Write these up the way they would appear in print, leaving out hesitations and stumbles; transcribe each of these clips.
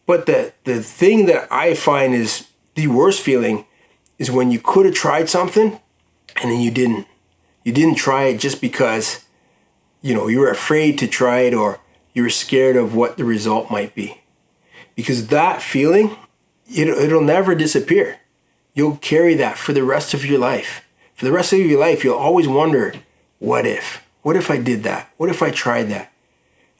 But the thing that I find is the worst feeling is when you could have tried something and then you didn't. You didn't try it just because, you were afraid to try it or you were scared of what the result might be. Because that feeling, it'll never disappear. You'll carry that for the rest of your life. For the rest of your life, you'll always wonder, what if? What if I did that? What if I tried that?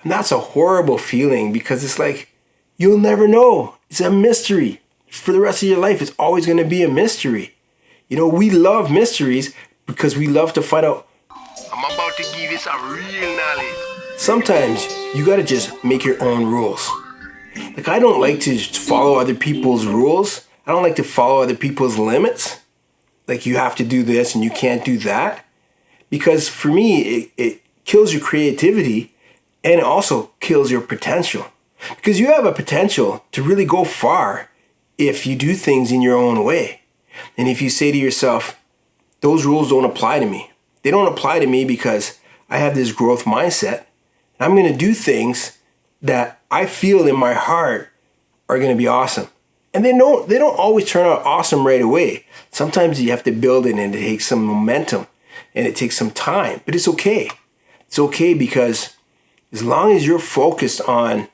And that's a horrible feeling because it's like, you'll never know. It's a mystery. For the rest of your life, it's always going to be a mystery. We love mysteries because we love to find out. I'm about to give you some real knowledge. Sometimes you got to just make your own rules. Like, I don't like to follow other people's rules. I don't like to follow other people's limits. Like, you have to do this and you can't do that. Because for me, it kills your creativity and it also kills your potential. Because you have a potential to really go far if you do things in your own way. And if you say to yourself, those rules don't apply to me. They don't apply to me because I have this growth mindset. I'm going to do things that I feel in my heart are going to be awesome. And they don't always turn out awesome right away. Sometimes you have to build it and it takes some momentum and it takes some time, but it's okay. It's okay because as long as you're focused on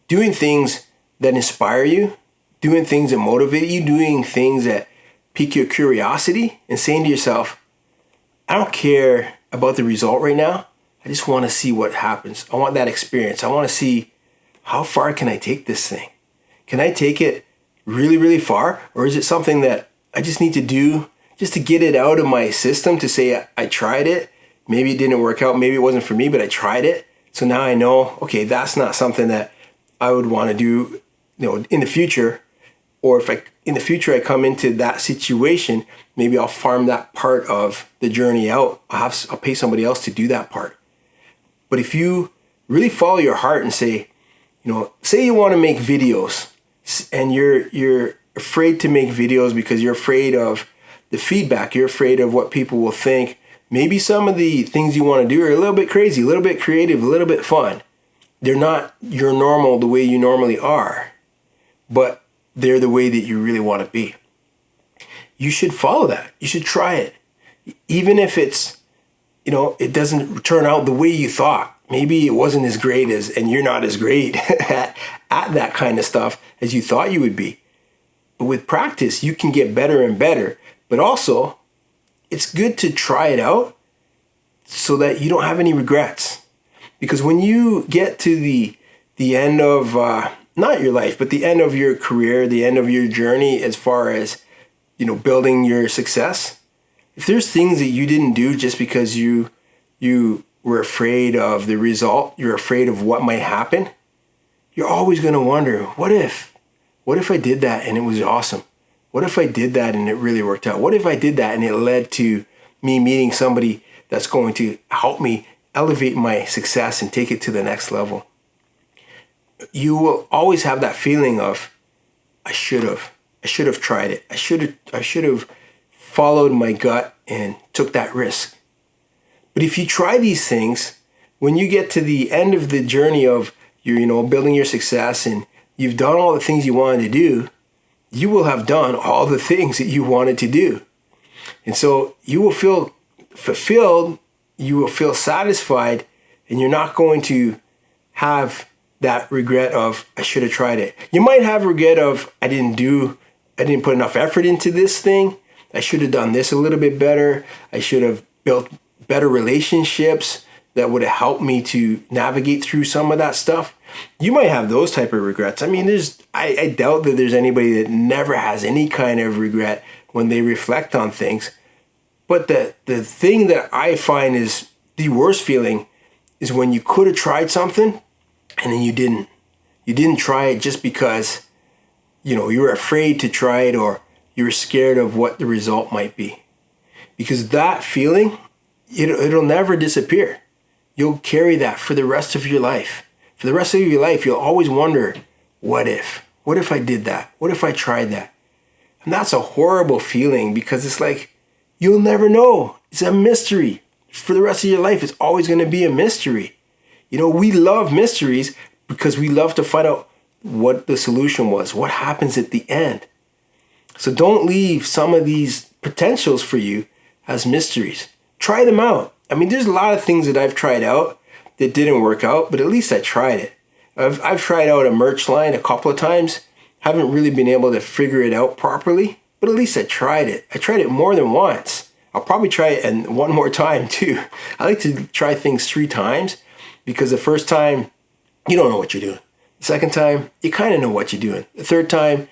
doing things that inspire you, doing things that motivate you, doing things that pique your curiosity and saying to yourself, I don't care about the result right now. I just want to see what happens. I want that experience. I want to see how far can I take this thing? Can I take it really, really far? Or is it something that I just need to do just to get it out of my system to say I tried it? Maybe it didn't work out. Maybe it wasn't for me, but I tried it. So now I know, okay, that's not something that I would want to do, in the future. Or if in the future I come into that situation, maybe I'll farm that part of the journey out. I'll pay somebody else to do that part. But if you really follow your heart and say, say you want to make videos and you're afraid to make videos because you're afraid of the feedback, you're afraid of what people will think. Maybe some of the things you want to do are a little bit crazy, a little bit creative, a little bit fun. They're not your normal, the way you normally are, but they're the way that you really want to be. You should follow that. You should try it. Even if it's, it doesn't turn out the way you thought. Maybe it wasn't as great and you're not as great at that kind of stuff as you thought you would be. But with practice, you can get better and better. But also, it's good to try it out so that you don't have any regrets. Because when you get to the end of, not your life, but the end of your career, the end of your journey as far as, building your success, if there's things that you didn't do just because you were afraid of the result, you're afraid of what might happen, you're always going to wonder, what if I did that and it was awesome? What if I did that and it really worked out? What if I did that and it led to me meeting somebody that's going to help me elevate my success and take it to the next level? You will always have that feeling of, I should have tried it. I should have followed my gut and took that risk. But if you try these things, when you get to the end of the journey of your, building your success and you've done all the things you wanted to do, you will have done all the things that you wanted to do. And so you will feel fulfilled, you will feel satisfied, and you're not going to have that regret of, I should have tried it. You might have regret of, I didn't put enough effort into this thing. I should have done this a little bit better. I should have built better relationships that would have helped me to navigate through some of that stuff. You might have those type of regrets. I mean, I doubt that there's anybody that never has any kind of regret when they reflect on things. But the thing that I find is the worst feeling is when you could have tried something and then you didn't. You didn't try it just because, you were afraid to try it or you were scared of what the result might be. Because that feeling, it'll never disappear. You'll carry that for the rest of your life. For the rest of your life, you'll always wonder, what if? What if I did that? What if I tried that? And that's a horrible feeling because it's like, you'll never know. It's a mystery. For the rest of your life, it's always going to be a mystery. We love mysteries because we love to find out what the solution was, what happens at the end. So don't leave some of these potentials for you as mysteries. Try them out. I mean, there's a lot of things that I've tried out that didn't work out, but at least I tried it. I've tried out a merch line a couple of times. Haven't really been able to figure it out properly, but at least I tried it. I tried it more than once. I'll probably try it and one more time too. I like to try things 3 times because the first time, you don't know what you're doing. The second time, you kind of know what you're doing. The third time,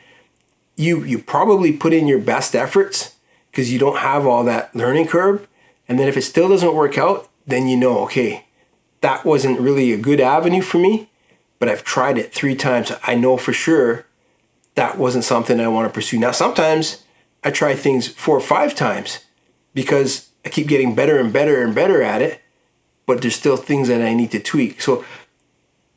you probably put in your best efforts because you don't have all that learning curve. And then if it still doesn't work out, then you know, okay, that wasn't really a good avenue for me, but I've tried it 3 times. I know for sure that wasn't something I want to pursue. Now, sometimes I try things 4 or 5 times because I keep getting better and better and better at it, but there's still things that I need to tweak. So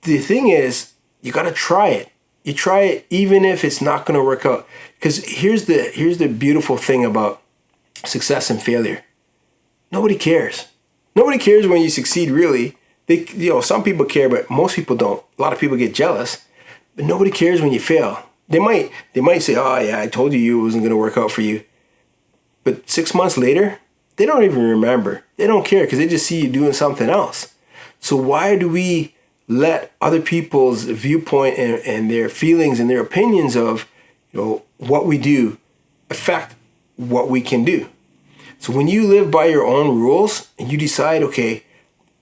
the thing is, you got to try it. You try it even if it's not going to work out. Because here's the beautiful thing about success and failure. Nobody cares. Nobody cares when you succeed, really. Some people care, but most people don't. A lot of people get jealous, but nobody cares when you fail. They might say, "Oh yeah, I told you it wasn't going to work out for you." But 6 months later, they don't even remember. They don't care because they just see you doing something else. So why do we let other people's viewpoint and their feelings and their opinions of what we do affect what we can do? So when you live by your own rules and you decide, okay,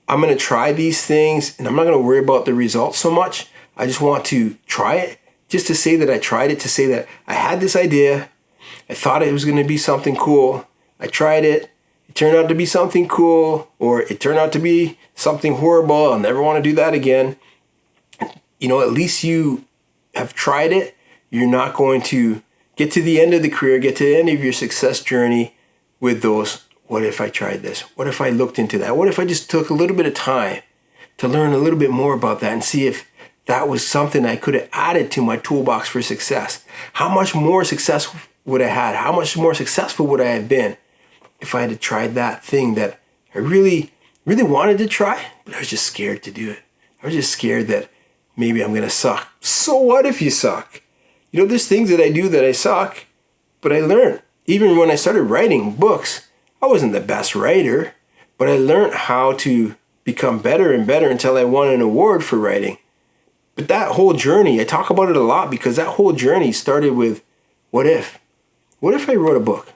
I'm going to try these things and I'm not going to worry about the results so much. I just want to try it just to say that I tried it, to say that I had this idea. I thought it was going to be something cool. I tried it. It turned out to be something cool, or it turned out to be something horrible. I'll never want to do that again. At least you have tried it. You're not going to get to the end of the career, get to the end of your success journey with those, what if I tried this? What if I looked into that? What if I just took a little bit of time to learn a little bit more about that and see if that was something I could have added to my toolbox for success? How much more success would I have had? How much more successful would I have been if I had tried that thing that I really, really wanted to try, but I was just scared to do it. I was just scared that maybe I'm going to suck. So what if you suck? There's things that I do that I suck, but I learned. Even when I started writing books, I wasn't the best writer, but I learned how to become better and better until I won an award for writing. But that whole journey, I talk about it a lot because that whole journey started with, what if? What if I wrote a book?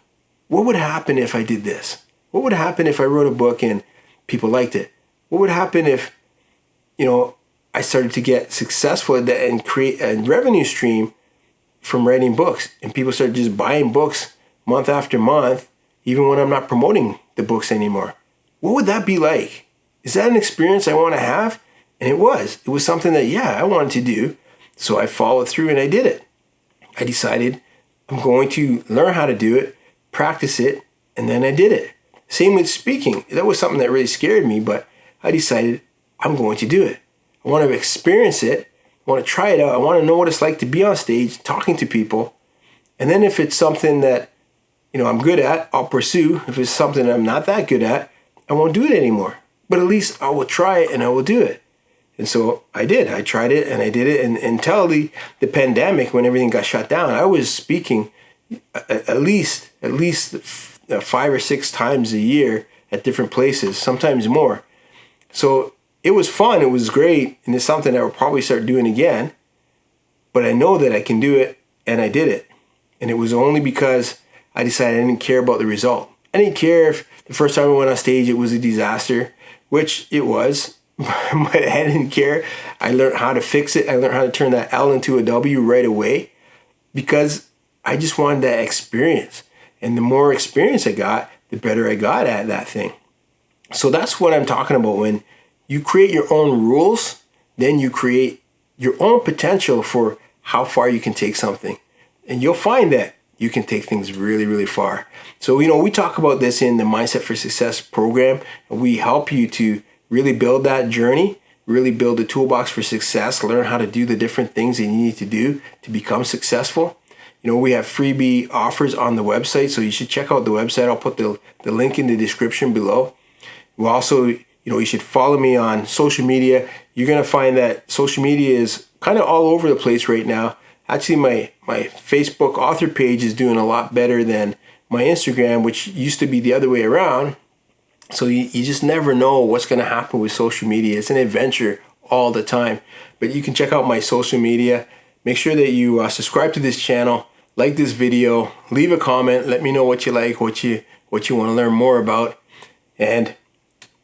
What would happen if I did this? What would happen if I wrote a book and people liked it? What would happen if, I started to get successful at that and create a revenue stream from writing books and people started just buying books month after month, even when I'm not promoting the books anymore? What would that be like? Is that an experience I want to have? And it was. It was something that, I wanted to do. So I followed through and I did it. I decided I'm going to learn how to do it, practice it, and then I did it. Same with speaking. That was something that really scared me, but I decided I'm going to do it. I want to experience it. I want to try it out. I want to know what it's like to be on stage, talking to people. And then if it's something that, I'm good at, I'll pursue. If it's something I'm not that good at, I won't do it anymore. But at least I will try it and I will do it. And so I did. I tried it and I did it. And until the pandemic, when everything got shut down, I was speaking at least 5 or 6 times a year at different places, sometimes more. So it was fun. It was great. And it's something I will probably start doing again. But I know that I can do it and I did it. And it was only because I decided I didn't care about the result. I didn't care if the first time I went on stage it was a disaster, which it was, but I didn't care. I learned how to fix it. I learned how to turn that L into a W right away because I just wanted that experience. And the more experience I got, the better I got at that thing. So that's what I'm talking about. When you create your own rules, then you create your own potential for how far you can take something. And you'll find that you can take things really, really far. So, we talk about this in the Mindset for Success program. And we help you to really build that journey, really build a toolbox for success, learn how to do the different things that you need to do to become successful. We have freebie offers on the website, so you should check out the website. I'll put the link in the description below. We also, you should follow me on social media. You're going to find that social media is kind of all over the place right now. Actually, my Facebook author page is doing a lot better than my Instagram, which used to be the other way around. So you just never know what's going to happen with social media. It's an adventure all the time. But you can check out my social media. Make sure that you subscribe to this channel, like this video, leave a comment, let me know what you like, what you want to learn more about, and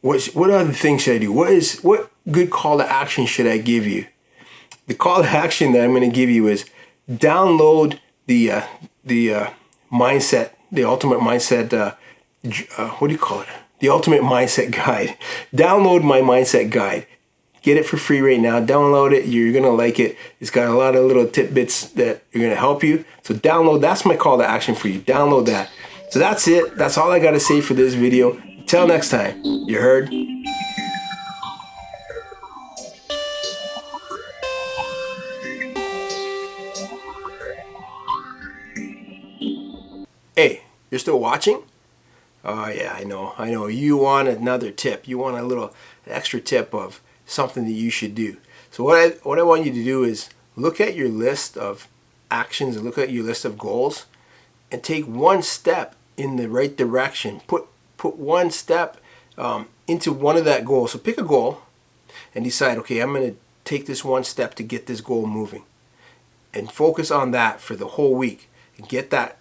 what other things should I do? What good call to action should I give you? The call to action that I'm going to give you is download the mindset, the ultimate mindset. What do you call it? The ultimate mindset guide. Download my mindset guide. Get it for free right now. Download it. You're going to like it. It's got a lot of little tidbits that are going to help you. So download. That's my call to action for you. Download that. So that's it. That's all I got to say for this video. Until next time. You heard? Hey, you're still watching? Oh yeah, I know. You want another tip. You want a little extra tip of something that you should do. So what I want you to do is look at your list of actions and look at your list of goals and take one step in the right direction. Put one step into one of that goal. So pick a goal and decide, okay, I'm going to take this one step to get this goal moving. And focus on that for the whole week and get that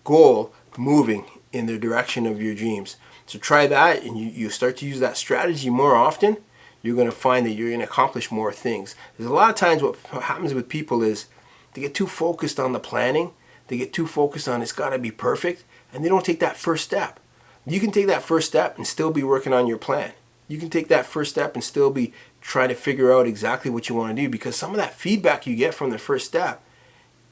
goal moving in the direction of your dreams. So try that, and you start to use that strategy more often. You're going to find that you're going to accomplish more things. There's a lot of times what happens with people is they get too focused on the planning. They get too focused on it's got to be perfect, and they don't take that first step. You can take that first step and still be working on your plan. You can take that first step and still be trying to figure out exactly what you want to do, because some of that feedback you get from the first step,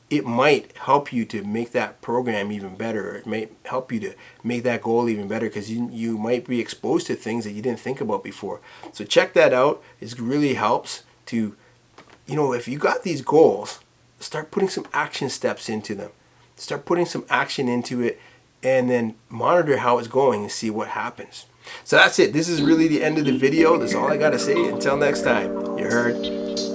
it might help you to make that program even better. It might help you to make that goal even better, because you might be exposed to things that you didn't think about before. So check that out. It really helps to, if you got these goals, start putting some action steps into them. Start putting some action into it, and then monitor how it's going and see what happens. So that's it. This is really the end of the video. That's all I got to say. Until next time. You heard?